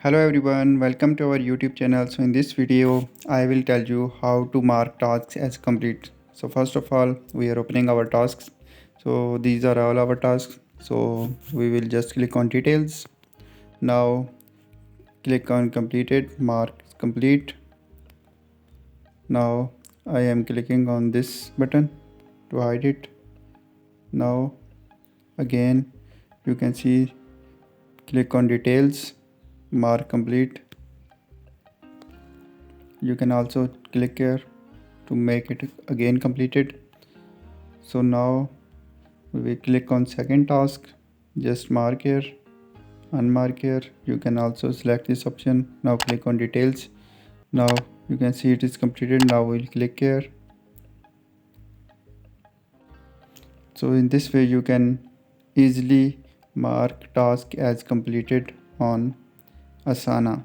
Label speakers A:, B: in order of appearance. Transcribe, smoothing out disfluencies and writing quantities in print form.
A: Hello everyone, welcome to our YouTube channel. So in this video, I will tell you how to mark tasks as complete. So first of all, we are opening our tasks. So these are all our tasks. So we will just click on details. Now click on completed, mark complete. Now I am clicking on this button to hide it. Now again, you can see click on details, mark complete. You can also click here to make it again completed. So now we click on second task, just mark here, unmark here. You can also select this option. Now click on details. Now you can see it is completed. Now we'll click here. So in this way you can easily mark task as completed on Asana.